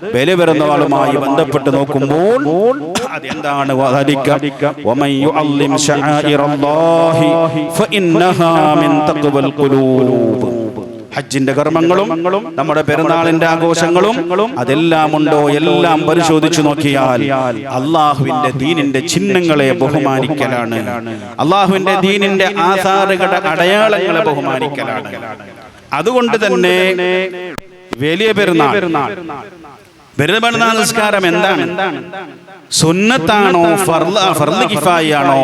ബലിപെരുന്നാളുമായി ബന്ധപ്പെട്ട് നോക്കുമ്പോൾ അതെന്താണ്? വമൻ യുഅല്ലിം ശആഇറല്ലാഹി ഫഇന്നഹാ മിൻ തഖ്വൽ ഖുലൂബ്. ഹജ്ജിന്റെ കർമ്മങ്ങളും നമ്മുടെ പെരുന്നാളിന്റെ ആഘോഷങ്ങളും അതെല്ലാം ഉണ്ടോ? എല്ലാം പരിശോധിച്ചു നോക്കിയാൽ അള്ളാഹുവിന്റെ ദീനിന്റെ ചിഹ്നങ്ങളെ ബഹുമാനിക്കലാണ്, അള്ളാഹുവിന്റെ ദീനിന്റെ ആധാറുകളുടെ അടയാളങ്ങളെ ബഹുമാനിക്കലാണ്. അതുകൊണ്ട് തന്നെ വലിയ പെരുന്നാൾ നിസ്കാരം എന്താണ്? സുന്നത്താണോ ഫർള് കിഫായി ആണോ?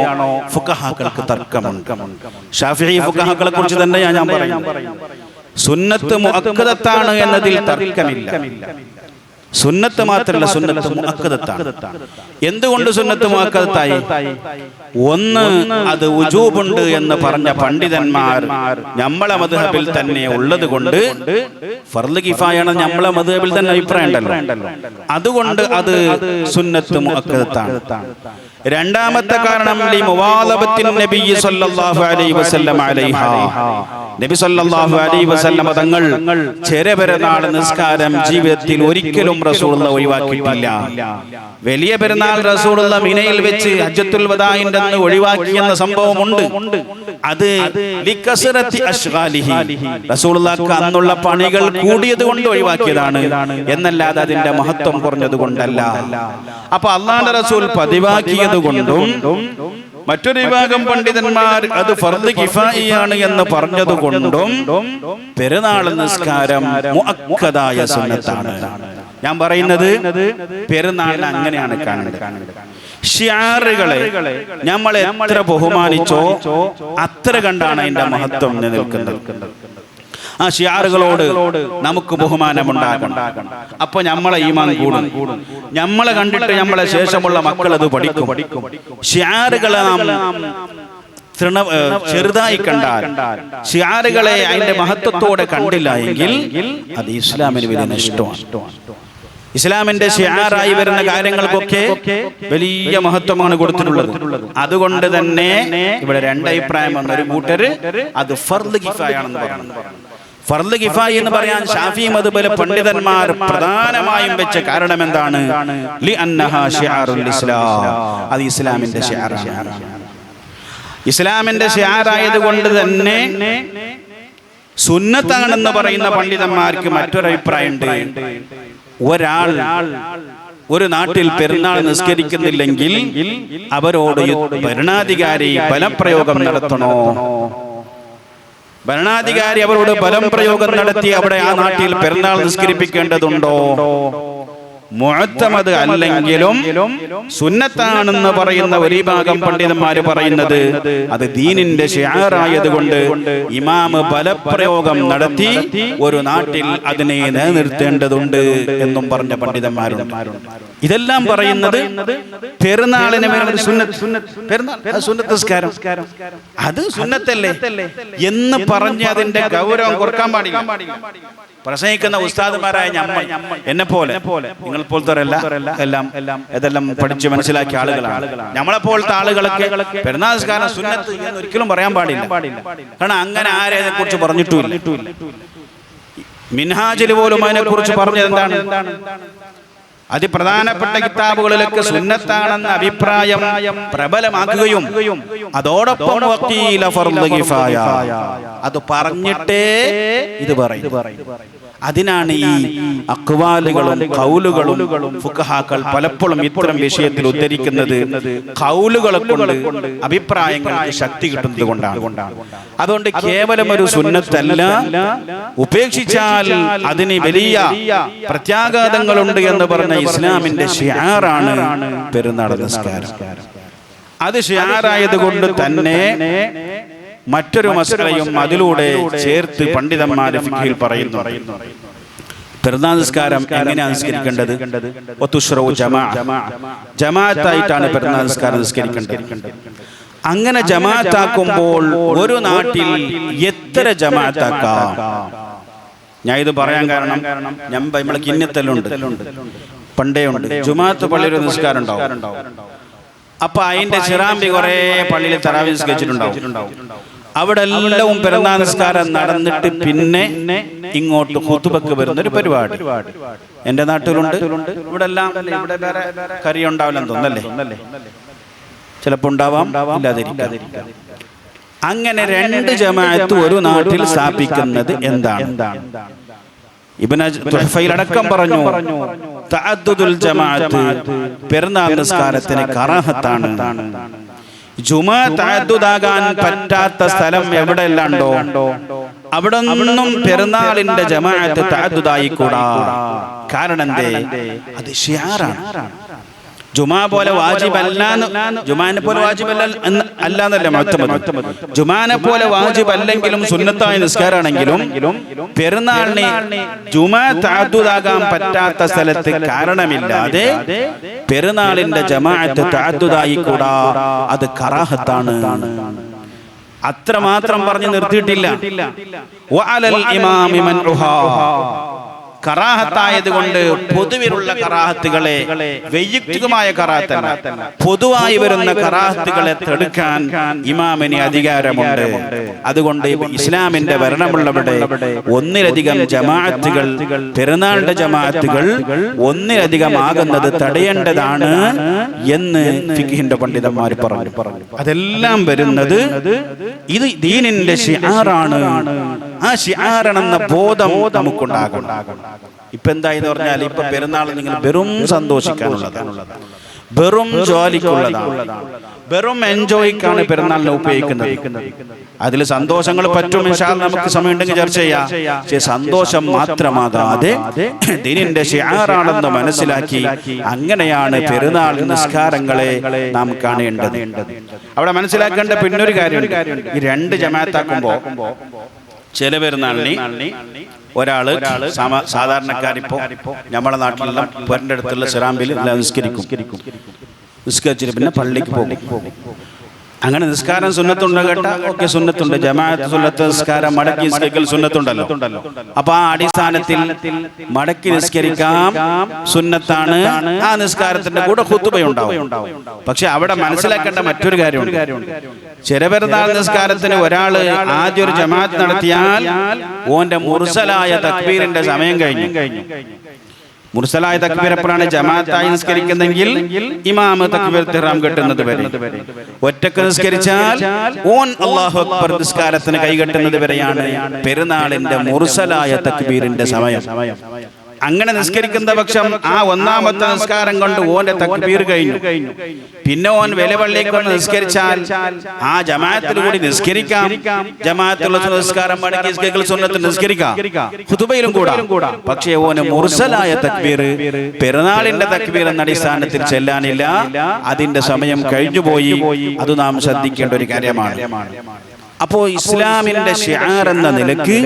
ഫുഖഹാക്കൾക്ക് തർക്കമുണ്ട്. ശാഫിഈ ഫുഖഹാക്കളെ കുറിച്ച് തന്നെ ഞാൻ പറയും. സുന്നത്ത് മുഅക്കദത്താണ് എന്നതിൽ തർക്കമില്ല. സുന്നത്ത് മാത്രമല്ല, സുന്നത്ത് മുഅക്കദത്താണ്. എന്തുകൊണ്ട് സുന്നത്ത് മുഅക്കദത്തായി? ഒന്ന്, അത് ഉജൂബുണ്ട് എന്ന് പറഞ്ഞ പണ്ഡിതന്മാർ നമ്മളെ മദ്ഹബിൽ തന്നെ ഉള്ളത് കൊണ്ട്, ഫർള് കിഫായാണ് നമ്മളെ മദ്ഹബിൽ തന്നെ അഭിപ്രായം ഉണ്ടല്ലോ, അതുകൊണ്ട് അത് സുന്നത്ത് മുഅക്കദത്താണ്. രണ്ടാമത്തെ കാരണം നബി സല്ലല്ലാഹു അലൈഹി വസല്ലം അലൈഹാ, നബി സല്ലല്ലാഹു അലൈഹി വസല്ലം തങ്ങൾ ചെറുപെരുന്നാൾ നിസ്കാരം ജീവിതത്തിൽ ഒരിക്കലും റസൂലുള്ളാഹി ഒഴിവാക്കിയിട്ടില്ല. വലിയ പെരുന്നാൾ റസൂലുള്ളാഹി മിനയിൽ വെച്ച് ഹജ്ജത്തുൽ വദാഇന്റെ അന്ന് ഒഴിവാക്കിയെന്ന സംഭവമുണ്ട്. അത് ലികസ്റത്തി അശ്ഗാലിഹി, റസൂലുള്ളാഹിക്ക് അന്നുള്ള പണികൾ കൂടിയത് കൊണ്ട് ഒഴിവാക്കിയതാണ് എന്നല്ലാതെ അതിന്റെ മഹത്വം കുറഞ്ഞത് കൊണ്ടല്ല. അപ്പൊ അല്ലാഹുവിന്റെ റസൂൽ പതിവാക്കിയത് കൊണ്ടും മറ്റൊരു വിഭാഗം പണ്ഡിതന്മാർ അത് ഫർള് കിഫായിയാണ് എന്ന് പറഞ്ഞതുകൊണ്ടും പെരുന്നാൾ നിസ്കാരം മുഅക്കദായ സുന്നത്താണ്. ഞാൻ പറയുന്നത് പെരുന്നാളിനെ അങ്ങനെയാണ് കാണുന്നത്. ഷിയാറുകളെ നമ്മൾ എത്ര ബഹുമാനിച്ചോ അത്ര കണ്ടാണ് അതിന്റെ മഹത്വം നിലനിൽക്കുന്നത്. ആ ഷിയാറുകളോട് നമുക്ക് ബഹുമാനമുണ്ടാകണം. അപ്പൊ നമ്മളെ ഈമാൻ കൂടും. നമ്മളെ കണ്ടിട്ട് നമ്മളെ ശേഷമുള്ള മക്കൾ അത് പഠിക്കും. ഷിയാറുകളെ നാം ചെറുതായി കണ്ടാൽ, ഷിയാറുകളെ അതിന്റെ മഹത്വത്തോടെ കണ്ടില്ല എങ്കിൽ അത് ഇസ്ലാമിന് വലിയ നഷ്ടമാണ്. ഇസ്ലാമിന്റെ ഷിയാറായി വരുന്ന കാര്യങ്ങൾക്കൊക്കെ വലിയ മഹത്വമാണ് കൊടുത്തിട്ടുള്ളത്. അതുകൊണ്ട് തന്നെ ഇവിടെ രണ്ടഭിപ്രായം വന്ന ഒരു കൂട്ടര് അത് ഫർള് കിഫായാണെന്ന് പറഞ്ഞു. ഫർള് കിഫായി എന്ന് പറയാൻ ശാഫിഈ മദ്ഹബിലെ പണ്ഡിതന്മാർ പ്രധാനമായും വെച്ച കാരണം എന്താണ്? ലിഅന്നഹാ ശിആറുൽ ഇസ്ലാം, അത് ഇസ്ലാമിന്റെ ശിആറാണ്. ഇസ്ലാമിന്റെ ശിആറായത് കൊണ്ട് തന്നെ സുന്നത്താണെന്ന് പറയുന്ന പണ്ഡിതന്മാർക്ക് മറ്റൊരു അഭിപ്രായമുണ്ട്. ഒരാൾ ഒരു നാട്ടിൽ പെരുന്നാൾ നിസ്കരിക്കുന്നില്ലെങ്കിൽ അവരോട് ഭരണാധികാരി ബലപ്രയോഗം നടത്തണോ? ഭരണാധികാരി അവരോട് ബലം പ്രയോഗം നടത്തി അവിടെ ആ നാട്ടിൽ പെരുന്നാൾ നിസ്കരിപ്പിക്കേണ്ടതുണ്ടോ? മുഅത്തമദ് അല്ലെങ്കിലും സുന്നത്താണെന്ന് പറയുന്ന ഒരു വിഭാഗം പണ്ഡിതന്മാര് പറയുന്നത് അത് ദീനിന്റെ ശിആറായതുകൊണ്ട് ഇമാം ബലപ്രയോഗം നടത്തി ഒരു നാട്ടിൽ അതിനെ നിലനിർത്തേണ്ടതുണ്ട് എന്നും പറഞ്ഞ പണ്ഡിതന്മാരുണ്ട്. ഇതെല്ലാം പറയുന്നത് പെരുന്നാളിനെ സുന്നത്ത് നിസ്കാരം അത് സുന്നത്തല്ലേ എന്ന് പറഞ്ഞ് അതിന്റെ ഗൗരവം കുറക്കാൻ പാടില്ല. പ്രസംഗിക്കുന്ന ഉസ്താദുമാരായ എന്നെ പോലെ നിങ്ങൾ പോലത്തെ ഇതെല്ലാം പഠിച്ച് മനസ്സിലാക്കിയ ആളുകളാണ്. നമ്മളെപ്പോലത്തെ ആളുകളൊക്കെ പെരുന്നാൾ നിസ്കാരം സുന്നത്ത് എന്ന് ഒരിക്കലും പറയാൻ പാടില്ല. കാരണം അങ്ങനെ ആരെ അതിനെ കുറിച്ച് പറഞ്ഞിട്ടുമില്ല. മിൻഹാജിൽ പോലും അതിനെ കുറിച്ച് പറഞ്ഞത് എന്താണ്? അതിപ്രധാനപ്പെട്ട കിതാബുകളിലൊക്കെ സുന്നത്താണെന്ന അഭിപ്രായം പ്രബലമാക്കുകയും അതോടൊപ്പം വഖീല ഫർള് കിഫായ, അത് പറഞ്ഞിട്ടേ ഇത് പറയും. അതിനാണ് ഈ അഖ്വാലുകളും ഖൗലുകളും ഫുഖഹാക്കൾ പലപ്പോഴും ഇത്തരം വിഷയത്തിൽ ഉദ്ധരിക്കുന്നത് ഖൗലുകളെ കൊണ്ട് അഭിപ്രായങ്ങൾക്ക് ശക്തി കിട്ടുന്നത് കൊണ്ടാണ്. അതുകൊണ്ട് കേവലം ഒരു സുന്നത്തല്ല, ഉപേക്ഷിച്ചാൽ അതിന് വലിയ പ്രത്യാഘാതങ്ങളുണ്ട് എന്ന് പറഞ്ഞ ഇസ്ലാമിന്റെ ശിആറാണ് പെരുന്നാൾ നിസ്കാരം. അത് ശിആറായത് കൊണ്ട് തന്നെ മറ്റൊരു മസലയും അതിലൂടെ ചേർത്ത് പണ്ഡിതന്മാർ ഫിഖ്ഹിൽ പറയുന്നു. പെരുന്നാൾ നിസ്കാരം എങ്ങനെയാണ് നിസ്കരിക്കേണ്ടത്? ജമാഅത്തായിട്ടാണ് പെരുന്നാൾ നിസ്കാരം നിസ്കരിക്കേണ്ടത്. അങ്ങനെ ജമാഅത്താക്കുമ്പോൾ ഒരു നാട്ടിൽ എത്ര ജമാഅത്താക്കാം? ഞാൻ ഇത് പറയാൻ കാരണം നമ്മളെ കിന്നത്തല്ലുണ്ട്, പണ്ടേ ഉണ്ട്. ജുമാഅത്ത് പള്ളിയിൽ നിസ്കാരം ഉണ്ടാവും. അപ്പൊ അതിന്റെ ചിറാമ്പി കുറെ പള്ളിയിൽ തറാവീഹ് നിസ്കരിച്ചിട്ടുണ്ടാവും. അവിടെ എല്ലാവും പെരുന്നാൾ നിസ്കാരം നടന്നിട്ട് പിന്നെ ഇങ്ങോട്ട് ഖുതുബക്ക് വരുന്നൊരു പരിപാടി എൻ്റെ നാട്ടിലുണ്ട്. ഇവിടെ എല്ലാം ഇവിടെ വേറെ കറി ഉണ്ടാവില്ലെന്ന് തോന്നല്ലേ, ചിലപ്പോൾ ഉണ്ടാവാം, ഇല്ലാതിരിക്കാം. അങ്ങനെ രണ്ട് ജമാഅത്ത് ഒരു നാട്ടിൽ സ്ഥാപിക്കുന്നത് എന്താണ്? ഇബ്നു തുഹ്ഫയിൽ അടക്കം പറഞ്ഞു തഅദ്ദുദുൽ ജമാഅത്ത് പെരുന്നാൾ നിസ്കാരത്തിന് കറാഹത്താണ്. ജുമാ തഅദ്ദുദാകാൻ പറ്റാത്ത സ്ഥലം എവിടെയെല്ലാം ഉണ്ടോ അവിടെ ഒന്നും പെരുന്നാളിന്റെ ജമാഅത്ത് തഅദ്ദുദായിക്കൂടാ. കാരണം എന്തേ? അത് ശിആറാണ്. ജുമാ പോലെ വാജിബല്ല, ജുമാനെ പോലെ വാജിബല്ല അല്ലാന്നല്ല മുഅ്തമദ്. ജുമാനെ പോലെ വാജിബല്ലെങ്കിലും സുന്നത്തായ നിസ്കാരാണെങ്കിലും പെരുന്നാളിന് ജുമാ തഅദ്ദുദാകാൻ പറ്റാത്ത സ്ഥലത്ത് കാരണമില്ലാതെ പെരുന്നാളിന്റെ ജമാഅത്ത് തഅദ്ദുദായിക്കൂടാ, അത് കറാഹത്താണ്. അത്രമാത്രം പറഞ്ഞ് നിർത്തിയിട്ടില്ല. വഅലൽ ഇമാമി മൻഉഹാ, കറാഹത്തായത് കൊണ്ട് പൊതുവിലുള്ള കറാഹത്തുകളെ, വൈയക്തികമായ കറാഹത്തല്ല, പൊതുവായി വരുന്ന കറാഹത്തുകളെ തടുക്കാൻ ഇമാമിന് അധികാരമുണ്ട്. അതുകൊണ്ട് ഇസ്ലാമിന്റെ ഭരണമുള്ളവിടെ ഒന്നിലധികം ജമാഅത്തുകൾ, പെരുന്നാളിന്റെ ജമാഅത്തുകൾ ഒന്നിലധികം ആകുന്നത് തടയേണ്ടതാണ് എന്ന് ഫിഖ്ഹിന്റെ പണ്ഡിതന്മാർ പറഞ്ഞു. അതെല്ലാം വരുന്നത് ഇത് ദീനിന്റെ ശിആറാണ്. ആ ശിആറാണെന്ന ബോധം നമുക്കുണ്ടാകും. ഇപ്പൊ എന്തായെന്ന് പറഞ്ഞാൽ ഇപ്പൊ പെരുന്നാൾ നിങ്ങൾ വെറും സന്തോഷിക്കാനുള്ളതാണ്, വെറും ജോലിക്കുള്ളതാണ്, വെറും എൻജോയ്ക്കാണ് പെരുന്നാളിനെ ഉപയോഗിക്കുന്നത്. അതിൽ സന്തോഷങ്ങൾ പറ്റും, ഇൻഷാ അല്ലാഹ് നമുക്ക് സമയമുണ്ടെങ്കിൽ ചർച്ച ചെയ്യാം. പക്ഷേ സന്തോഷം മാത്രമാകാതെ ദീനിന്റെ ശിആറാണെന്ന് മനസ്സിലാക്കി അങ്ങനെയാണ് പെരുന്നാൾ നിസ്കാരങ്ങളെ നാം കാണേണ്ടത്. അവിടെ മനസ്സിലാക്കേണ്ട പിന്നൊരു കാര്യം, ഈ രണ്ട് ജമാഅത്താക്കുമ്പോ ചില പെരുന്നാളിന് ഒരാള് സാധാരണക്കാരിപ്പോ നമ്മുടെ നാട്ടിലെല്ലാം പേരിന്റെ അടുത്തുള്ള സിറാമ്പിൽ നിസ്കരിച്ചിട്ട് പിന്നെ പള്ളിക്ക് പോകും. അങ്ങനെ നിസ്കാരം സുന്നത്തുണ്ട് കേട്ടാ, ഓക്കെ, സുന്നത്തുണ്ട്. ജമാഅത്ത് സുന്നത്ത് നിസ്കാരം മടക്കി നിസ്കരിക്കൽ സുന്നത്തുണ്ടല്ലോ. അപ്പൊ ആ അടിസ്ഥാനത്തിൽ മടക്കി നിസ്കരിക്കാം, സുന്നത്താണ്. ആ നിസ്കാരത്തിന്റെ കൂടെ ഖുതുബയുണ്ടാവും. പക്ഷെ അവിടെ മനസ്സിലാക്കേണ്ട മറ്റൊരു കാര്യമുണ്ട്. ചെറുപെരുന്നാൾ നിസ്കാരത്തിന് ഒരാള് ആദ്യം ഒരു ജമാഅത്ത് നടത്തിയാൽ ഓന്റെ മുർസലായ തക്ബീറിന്റെ സമയം കഴിഞ്ഞു. മുർസലായ തക്ബീർ എപ്പോഴാണ്? ജമാഅത്തായി നിസ്കരിക്കുന്നെങ്കിൽ ഇമാമ് തക്ബീർ ഇഹ്റാം കെട്ടുന്നത് വരെ. ഒറ്റക്ക് നിസ്കരിച്ചാൽ ഓൻ അല്ലാഹു അക്ബർ നിസ്കാരത്തിന് കൈകെട്ടുന്നത് വരെയാണ് പെരുന്നാളിന്റെ മുർസലായ തക്ബീറിന്റെ സമയം. അങ്ങനെ നിസ്കരിക്കുന്ന പക്ഷം ആ ഒന്നാമത്തെ നിസ്കാരം കൊണ്ട് ഓന്റെ തക്ബീർ കഴിഞ്ഞു. പിന്നെ ഓൻ വിലപള്ളിക്ക് വന്ന് നിസ്കരിച്ചാൽ ആ ജമാഅത്തിൽ കൂടി നിസ്കരിക്കാം. ജമാഅത്തുള്ള നിസ്കാരം മടക്കി നിസ്കരിക്കൽ സുന്നത്ത് നിസ്കരിക്കാം, ഖുതുബയിലും കൂടാ. പക്ഷേ ഓന് മുർസലായ തക്ബീർ, പെരുന്നാളിന്റെ തക്ബീർ എന്ന അടിസ്ഥാനത്തിൽ ചെല്ലാനില്ല. അതിന്റെ സമയം കഴിഞ്ഞുപോയി. അത് നാം ശ്രദ്ധിക്കേണ്ട ഒരു കാര്യമാണ്. അപ്പോ ഇസ്ലാമിന്റെ ശിആർ എന്ന നിലക്ക്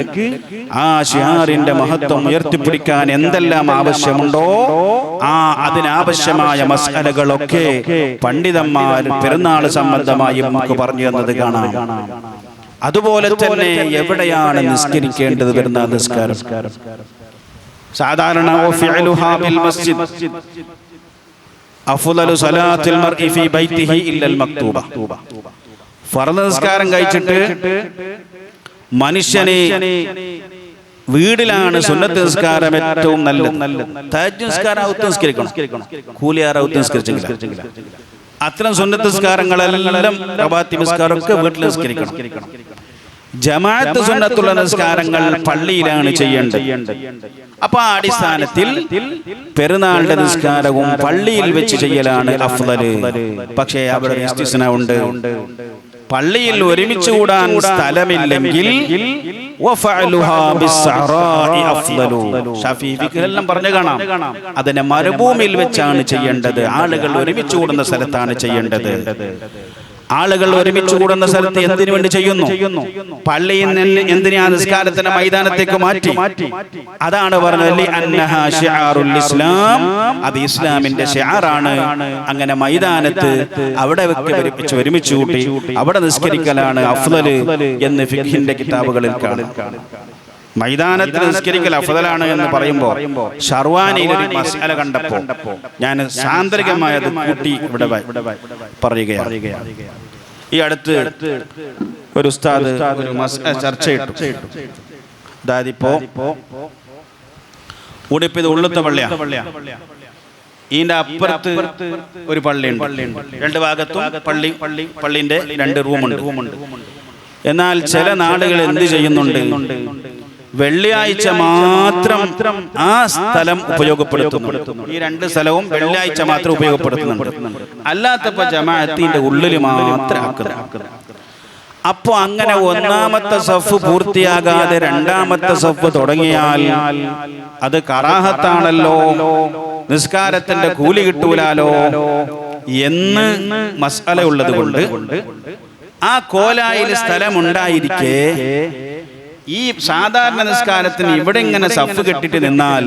ആ ശിആറിന്റെ മഹത്വം ഉയർത്തിപ്പിടിക്കാൻ എന്തെല്ലാം ആവശ്യമുണ്ടോ അതിനാവശ്യമായ മസ്അലകളൊക്കെ പണ്ഡിതന്മാർ പെരുന്നാൾ സംബന്ധമായി നമുക്ക് പറഞ്ഞു തന്നത് കാണാം. അതുപോലെ തന്നെ എവിടെയാണ് നിസ്കരിക്കേണ്ടത്? പെരുന്നാൾ നിസ്കാരം സാധാരണ ഫിഅലുഹാ ബിൽ മസ്ജിദ് അഫ്ളലു സലാത്തിൽ മർഇ ഫീ ബൈതിഹി ഇല്ലൽ മക്തൂബ. ഫർദ് നിസ്കാരം കഴിച്ചിട്ട് മനുഷ്യനെ വീടിലാണ് സുന്നത്ത് നിസ്കാരം ഏറ്റവും നല്ലത്. തഹജ്ജുദ് നിസ്കാരം ഔത്ത് നിസ്കരിക്കണം, കൂലിയാർ ഔത്ത് നിസ്കരിച്ചെങ്കിൽ. അത്തരം സുന്നത്ത് നിസ്കാരങ്ങളെല്ലാം റവാത്തിബ് നിസ്കാരമൊക്കെ വീട്ടിൽ നിസ്കരിക്കണം. ജമാഅത്ത് സുന്നത്തുള്ള നിസ്കാരങ്ങൾ പള്ളിയിലാണ് ചെയ്യേണ്ടത്. അപ്പൊ ആ അടിസ്ഥാനത്തിൽ പെരുന്നാളിന്റെ നിസ്കാരവും പള്ളിയിൽ വെച്ച് ചെയ്യലാണ് അഫ്ളല്. പക്ഷേ അവിടെ ഇസ്തിസ്നാ ഉണ്ട്. പള്ളിയിൽ ഒരുമിച്ച് കൂടാൻ സ്ഥലമില്ലെങ്കിൽ ഷഫീഇകളെല്ലാം പറഞ്ഞു കാണാം, അതിനെ മരുഭൂമിയിൽ വെച്ചാണ് ചെയ്യേണ്ടത്. ആളുകൾ ഒരുമിച്ച് കൂടുന്ന സ്ഥലത്താണ് ചെയ്യേണ്ടത്. ആളുകൾ ഒരുമിച്ച് കൂടുന്ന സ്ഥലത്ത് എന്തിനു വേണ്ടി ചെയ്യുന്നു? പള്ളിയിൽ നിന്ന് എന്തിനാ നിസ്കാരത്തിന്റെ മൈതാനത്തേക്ക് മാറ്റി? അതാണ് പറഞ്ഞത് അത് ഇസ്ലാമിന്റെ ശിആറാണ്. അങ്ങനെ മൈതാനത്ത് അവിടെ ഒരുമിച്ച് കൂട്ടി അവിടെ നിസ്കരിക്കലാണ് അഫ്ളല് എന്ന് ഫിഖ്ഹിന്റെ കിതാബുകളിൽ കാണാം. മൈതാനത്തിൽ നിസ്കരിക്കൽ അഫ്ളലാണ് എന്ന് പറയുമ്പോൾ ഷർവാനിയിൽ ഒരു മസ്അല കണ്ടപ്പോൾ ഞാൻ സാന്ദർഭികമായത് കൂട്ടി ഇവിടെ പറയുകയാണ്. ഈ അടുത്ത് ഒരു ഉസ്താദ് ഒരു ചർച്ചയിട്ടു. അതായത് ഇപ്പോ ഉടുപ്പ് ഇത് ഉള്ളത്തെ പള്ളിയാ, ഇതിന്റെ അപ്പുറത്ത് ഒരു പള്ളിയുണ്ട്, രണ്ട് ഭാഗത്തും പള്ളിന്റെ രണ്ട് റൂമുണ്ട്. എന്നാൽ ചില നാടുകൾ എന്ത് ചെയ്യുന്നുണ്ട്, വെള്ളിയാഴ്ച മാത്രം ആ സ്ഥലം ഉപയോഗപ്പെടുത്തുന്നു. ഈ രണ്ട് സ്ഥലവും വെള്ളിയാഴ്ച മാത്രം ഉപയോഗപ്പെടുത്തുന്നുണ്ട്, അല്ലാത്തപ്പോ ജമാഅത്തിന്റെ ഉള്ളിൽ മാത്രം ആക്കുന്നു. അപ്പൊ അങ്ങനെ ഒന്നാമത്തെ സഫ് പൂർത്തിയാകാതെ രണ്ടാമത്തെ സഫ് തുടങ്ങിയാൽ അത് കറാഹത്താണല്ലോ, നിസ്കാരത്തിന്റെ കൂലി കിട്ടൂലാലോ എന്ന് മസ്അല ഉള്ളത് കൊണ്ട് ആ കോലായിൽ സ്ഥലമുണ്ടായിരിക്കെ ഈ സാധാരണ നിസ്കാരത്തിന് ഇവിടെ ഇങ്ങനെ സഫ് കെട്ടിട്ട് നിന്നാൽ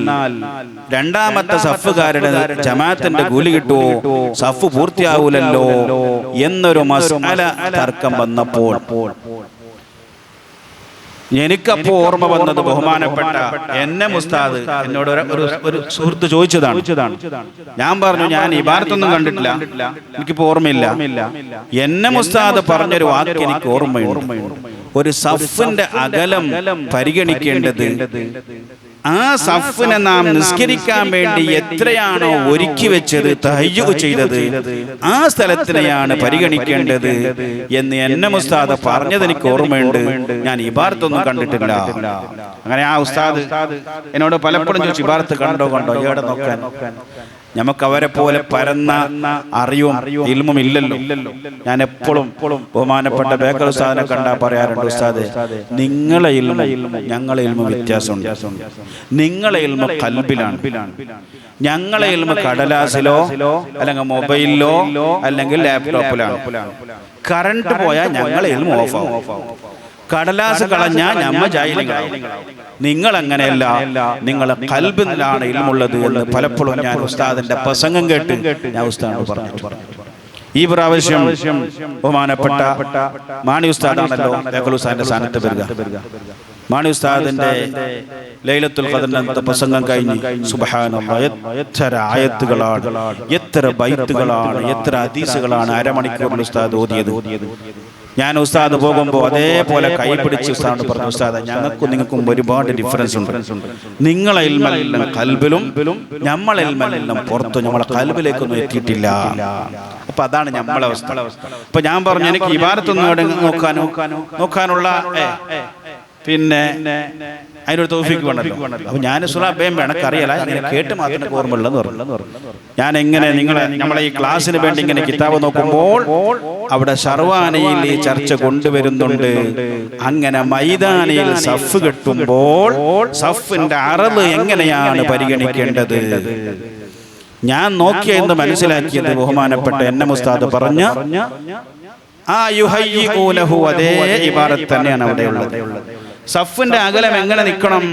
രണ്ടാമത്തെ സഫുകാരുടെ ജമാഅത്തിന്റെ കൂലി കിട്ടുമോ, സഫ് പൂർത്തിയാവൂലല്ലോ എന്നൊരു മസ്അല തർക്കം വന്നപ്പോൾ എനിക്കപ്പോ ഓർമ്മ വന്നത് ബഹുമാനപ്പെട്ട എന്നെ ഉസ്താദ് എന്നോട് ഒരു സുഹൃത്ത് ചോദിച്ചതാണ്. ഞാൻ പറഞ്ഞു ഞാൻ ഇബാറത്തൊന്നും കണ്ടിട്ടില്ല, എനിക്കിപ്പോ ഓർമ്മയില്ല. എന്നെ ഉസ്താദ് പറഞ്ഞൊരു വാക്ക് എനിക്ക് ഓർമ്മയുണ്ട്. ഒരു സഫിന്റെ അകലം പരിഗണിക്കേണ്ടത് ആ സഫിനെ നാം നിസ്കരിക്കാൻ വേണ്ടി എത്രയാണോ ഒരുക്കി വെച്ചത്, തഹയ്യുദ് ചെയ്തത്, ആ സ്ഥലത്തിനെയാണ് പരിഗണിക്കേണ്ടത് എന്ന് എന്നെ ഉസ്താദ് പറഞ്ഞത് എനിക്ക് ഓർമ്മയുണ്ട്. ഞാൻ ഇബാറത്തൊന്നും കണ്ടിട്ടില്ല. അങ്ങനെ ആ ഉസ്താദ് എന്നോട് പലപ്പോഴും ചോദിച്ചു, ഇബാറത്ത് കണ്ടോ എവിടെ നോക്കാൻ. നമുക്ക് അവരെ പോലെ പരന്ന അറിവും ഇൽമും ഇല്ലല്ലോ. ഞാൻ എപ്പോഴും ബഹുമാനപ്പെട്ട ബേക്കർ ഉസ്താദിനെ കണ്ടാൽ പറയാറുണ്ട്, ഉസ്താദേ നിങ്ങളെ ഇൽമും ഞങ്ങളെ ഇൽമും വ്യത്യാസമുണ്ട്. നിങ്ങളെ ഇൽമ ഖൽബിലാണ്, ഞങ്ങളെ ഇൽമ കടലാസിലോ അല്ലെങ്കിൽ മൊബൈലിലോ അല്ലെങ്കിൽ ലാപ്ടോപ്പിലാണ്. കറണ്ട് പോയാൽ ഞങ്ങളെ ഇൽമ ഓഫാവും, കടലാസ് കളഞ്ഞാൽ നമ്മ ജാഹിലുകളാവും. നിങ്ങൾ അങ്ങനെയല്ല, നിങ്ങളെ ഖൽബിലാണ് ഇൽമുള്ളത് എന്ന് പലപ്പോഴും ഞാൻ ഉസ്താദിന്റെ പ്രസംഗം കേട്ട് ഞാൻ ഉസ്താദിനോട് പറഞ്ഞു. ഈ പ്രാവശ്യം ബഹുമാനപ്പെട്ട മാണി ഉസ്താദാണല്ലോ ബേക്കൽ ഉസ്താദിന്റെ സ്ഥാനത്ത് വരിക. മാണി ഉസ്താദിന്റെ ലൈലത്തുൽ ഖദറിന്റെ പ്രസംഗം കഴിഞ്ഞ് സുബ്ഹാനല്ലാഹ് എത്ര ആയത്തുകളാണ്, എത്ര ബൈത്തുകളാണ്, എത്ര ഹദീസുകളാണ് അരമണിക്കൂറിൽ ഉസ്താദ് ഓതിയത്. ഞാൻ ഉസ്താദ് പോകുമ്പോൾ അതേപോലെ കൈപിടിച്ച് ഉസ്താദ് പറഞ്ഞു, ഉസ്താദ് ഞങ്ങൾക്കും നിങ്ങൾക്കും ഒരുപാട് ഡിഫറൻസ് ഉണ്ട്. നിങ്ങളെ ഇൽമെല്ലാം ഖൽബിലും നമ്മളെ ഇൽമെല്ലാം പുറത്തും നമ്മളെ ഖൽബിലേക്കൊന്നും എത്തിയിട്ടില്ല. അപ്പൊ അതാണ് നമ്മളെ അവസ്ഥ. അപ്പൊ ഞാൻ പറഞ്ഞു എനിക്ക് ഇബാറത്തൊന്നും നോക്കാനുള്ള പിന്നെ അതിനൊരു തൗഫീഖ് വേണമല്ലോ. അപ്പൊ ഞാൻ സുറാബേം എനക്കറിയാല, ഇങ്ങനെ കേട്ട് മാത്രമേ ഓർമ്മയുള്ളെന്ന് പറഞ്ഞു. ഞാൻ എങ്ങനെ നമ്മളെ ഈ ക്ലാസ്സിന് വേണ്ടി ഇങ്ങനെ കിതാബ് നോക്കുമ്പോൾ അവിടെ ഷർവാനയിൽ ഈ ചർച്ച കൊണ്ടുവരുന്നുണ്ട്. അങ്ങനെ മൈതാനിയിൽ സഫ് കെട്ടുമ്പോൾ സഫിന്റെ അറള് എങ്ങനെയാണ് പരിഗണിക്കേണ്ടത് ഞാൻ നോക്കിയെന്ന് മനസ്സിലാക്കിയത് ബഹുമാനപ്പെട്ട എന്നെ ഉസ്താദ് പറഞ്ഞ ആ യുഹയ്യിഊനഹു അതേ ഇബാറത്ത് തന്നെയാണ് അവിടെ ഉള്ളത്. സഫിന്റെ അകലം എങ്ങനെ നിൽക്കണം,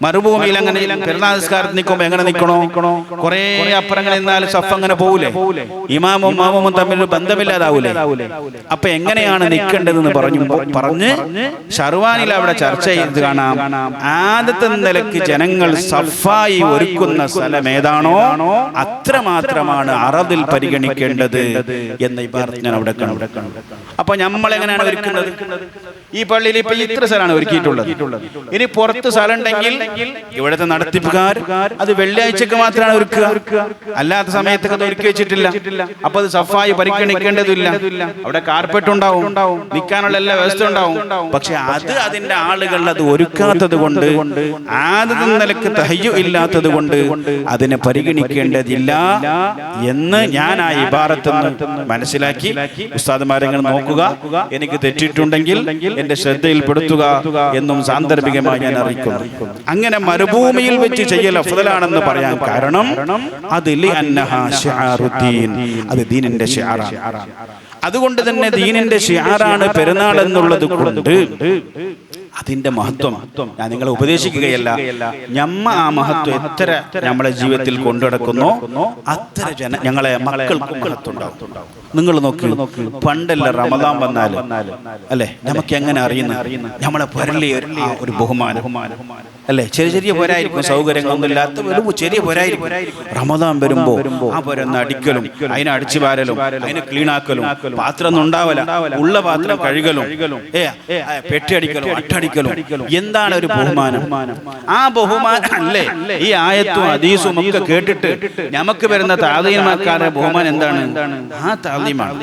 മരുഭൂമിയിൽ അങ്ങനെ പെരുന്നാൾ നിസ്കാരത്തിൽ നിൽക്കുമ്പോൾ എങ്ങനെ നിൽക്കണോ, കുറെ അപ്പുറങ്ങൾ നിന്നാൽ സഫ് അങ്ങനെ പോകൂലേ, ഇമാമും മാമും തമ്മിൽ ബന്ധമില്ലാതാവൂലേ. അപ്പൊ എങ്ങനെയാണ് നിൽക്കേണ്ടതെന്ന് പറഞ്ഞ് ഷർവാനിൽ അവിടെ ചർച്ച ചെയ്ത് കാണാം. ആദ്യത്തെ നിലയ്ക്ക് ജനങ്ങൾ സഫായി ഒരുക്കുന്ന സ്ഥലം ഏതാണോ അത്രമാത്രമാണ് അറദിൽ പരിഗണിക്കേണ്ടത് എന്ന ഇബാറത്ത് ഞാൻ അവിടെ കണ്ടു. അപ്പൊ നമ്മൾ എങ്ങനെയാണ് ഒരുക്കുന്നത്? ഈ പള്ളിയിൽ ഇപ്പൊ ഇത്ര സ്ഥലമാണ് ഒരുക്കിയിട്ടുള്ളത്. ഇനി പുറത്ത് സ്ഥലം ഉണ്ടെങ്കിൽ ഇവിടുത്തെ നടത്തിപ്പുകാർ അത് വെള്ളിയാഴ്ചക്ക് മാത്രമാണ് ഒരുക്കുക, അല്ലാത്ത സമയത്തൊക്കെ അത് ഒരുക്കി വെച്ചിട്ടില്ല. അപ്പൊ അത് സഫായി പരിഗണിക്കേണ്ടതില്ല. അവിടെ കാർപ്പറ്റ് ഉണ്ടാവും, നിൽക്കാനുള്ള എല്ലാ വ്യവസ്ഥ ഉണ്ടാവും. പക്ഷെ അത് അതിന്റെ ആളുകൾ അത് ഒരുക്കാത്തത് കൊണ്ട്, ആദ്യ നിലക്ക് തഹയ്യു ഇല്ലാത്തത് കൊണ്ട് അതിനെ പരിഗണിക്കേണ്ടതില്ല എന്ന് ഞാൻ ആ ഇബാറത്ത് മനസ്സിലാക്കി. ഉസ്താദുമാരെങ്ങനെ നോക്കുക, എനിക്ക് തെറ്റിയിട്ടുണ്ടെങ്കിൽ എന്റെ ശ്രദ്ധയിൽപ്പെടുത്തുക എന്നും സാന്ദർഭികമായി ഞാൻ അറിയിക്കുന്നു. അങ്ങനെ മരുഭൂമിയിൽ വെച്ച് ചെയ്യൽ അഫ്ദലാണെന്ന് പറയാൻ കാരണം അത് അത് ദീനിന്റെ ശിആറാണ്. അതുകൊണ്ട് തന്നെ ദീനിന്റെ ശിആറാണ് പെരുന്നാൾ എന്നുള്ളത് കൊണ്ട് അതിന്റെ മഹത്വം ഞാൻ നിങ്ങളെ ഉപദേശിക്കുകയല്ല. നമ്മ ആ മഹത്വം എത്ര നമ്മളെ ജീവിതത്തിൽ കൊണ്ടുനടക്കുന്നോ അത്ര ഞങ്ങളെ മക്കൾക്കും മഹത്വം ഉണ്ടാവും. നിങ്ങൾ നോക്ക്, പണ്ടല്ല റമദാൻ വന്നാൽ അല്ലേ നമുക്ക് എങ്ങനെ അറിയുന്ന നമ്മളെ പുരളിയ ഒരു ബഹുമാനം അല്ലേ? ചെറിയ ചെറിയ പോരായിരിക്കും, സൗകര്യങ്ങളൊന്നും ഇല്ലാത്ത വെറും ചെറിയ പോരായിരിക്കും. റമദാൻ വരുമ്പോ ആ പോരൊന്ന് അടിക്കലും, അതിനെ അടിച്ചു വാരലും, അതിനെ ക്ലീനാക്കലും, പാത്രം ഒന്നും ഉണ്ടാവല, ഉള്ള പാത്രം കഴുകലും, പെട്ടി അടിക്കലും, അട്ടടിക്കലും. എന്താണ് ഒരു ബഹുമാനം? ആ ബഹുമാനം അല്ലേ ഈ ആയത്തും ഹദീസും ഒക്കെ കേട്ടിട്ട് നമുക്ക് വരുന്ന താലീമാക്കാരുടെ ബഹുമാനം എന്താണ്? ആ താലീമാണ്.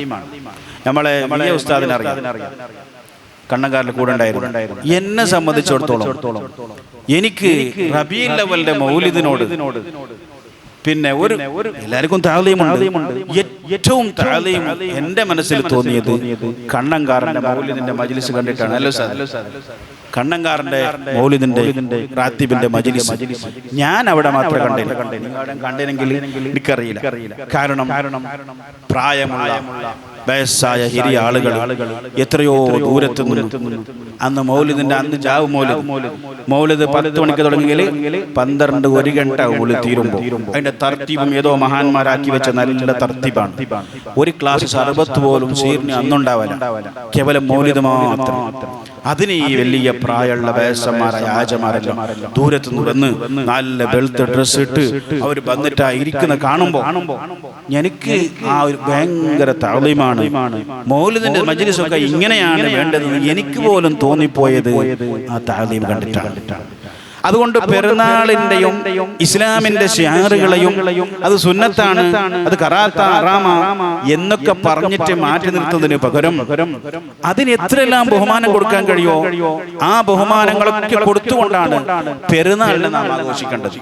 നമ്മളെ വലിയ ഉസ്താദിനെ അറിയാം, കണ്ണങ്കാരിൽ കൂടെ ഉണ്ടായിരുന്നു. എന്നെ സംബന്ധിച്ചിടത്തോളം എനിക്ക് റബീഉൽ അവ്വലിന്റെ മൗലിദിനോട് പിന്നെ ഒരു എല്ലാവർക്കും താലീമുണ്ട്. ഏറ്റവും താലീം എന്റെ മനസ്സിൽ തോന്നിയത് കണ്ണങ്കാരന്റെ മൗലിദിന്റെ മജ്ലിസ് കണ്ടിട്ടാണ്. അല്ലോ സാർ, കണ്ണങ്കാരന്റെ മൗലിദിന്റെ റാത്തീബിന്റെ മജ്ലിസ് ഞാൻ അവിടെ മാത്രമേ കണ്ടിരുന്നെങ്കിൽ എനിക്കറിയില്ല. കാരണം പ്രായമുള്ള വയസ്സായ ഹിരിയ ആളുകൾ എത്രയോ ദൂരത്ത് നിന്ന് അന്ന് മൗലിദിന്റെ അന്ന് ജാവ് മൗലിദ് 10 മണിക്ക് തുടങ്ങിയെങ്കിൽ 12 1 ഗണ്ട മൗലിദ് തീരുമ്പോൾ അതിന്റെ തർത്തീബും ഏതോ മഹാന്മാരാക്കി വെച്ച നല്ല തർത്തീബാണ്. ഒരു ക്ലാസ് സർബത്ത് പോലും സീറിന് അന്നുണ്ടാവില്ല, കേവലം മൗലിദ് മാത്രം. അതിന് ഈ വലിയ പ്രായമുള്ള വയസ്സന്മാരായ ആജമാരെല്ലാം ദൂരത്തു നിന്ന് വന്ന് നല്ല വെളുത്ത ഡ്രസ് ഇട്ട് അവർ വന്നിട്ട് ഇരിക്കുന്ന കാണുമ്പോൾ എനിക്ക് ആ ഒരു ഭയങ്കര താളീമാണ്. മൗലിദിന്റെ മജ്ലിസൊക്കെ ഇങ്ങനെയാണ് വേണ്ടതെന്ന് എനിക്ക് പോലും തോന്നിപ്പോയത് ആ താളീം കണ്ടിട്ടാണ്. അതുകൊണ്ട് പെരുന്നാളിന്റെയും ഇസ്ലാമിന്റെ ശിആറുകളെയും അത് സുന്നത്താണ്, അത് കറാത്ത ഹറാമ എന്നൊക്കെ പറഞ്ഞിട്ട് മാറ്റി നിർത്തുന്നതിന് പകരം അതിന് എത്രയെല്ലാം ബഹുമാനം കൊടുക്കാൻ കഴിയോ ആ ബഹുമാനങ്ങളൊക്കെ കൊടുത്തുകൊണ്ടാണ് പെരുന്നാളിനെ നാം ആഘോഷിക്കേണ്ടത്.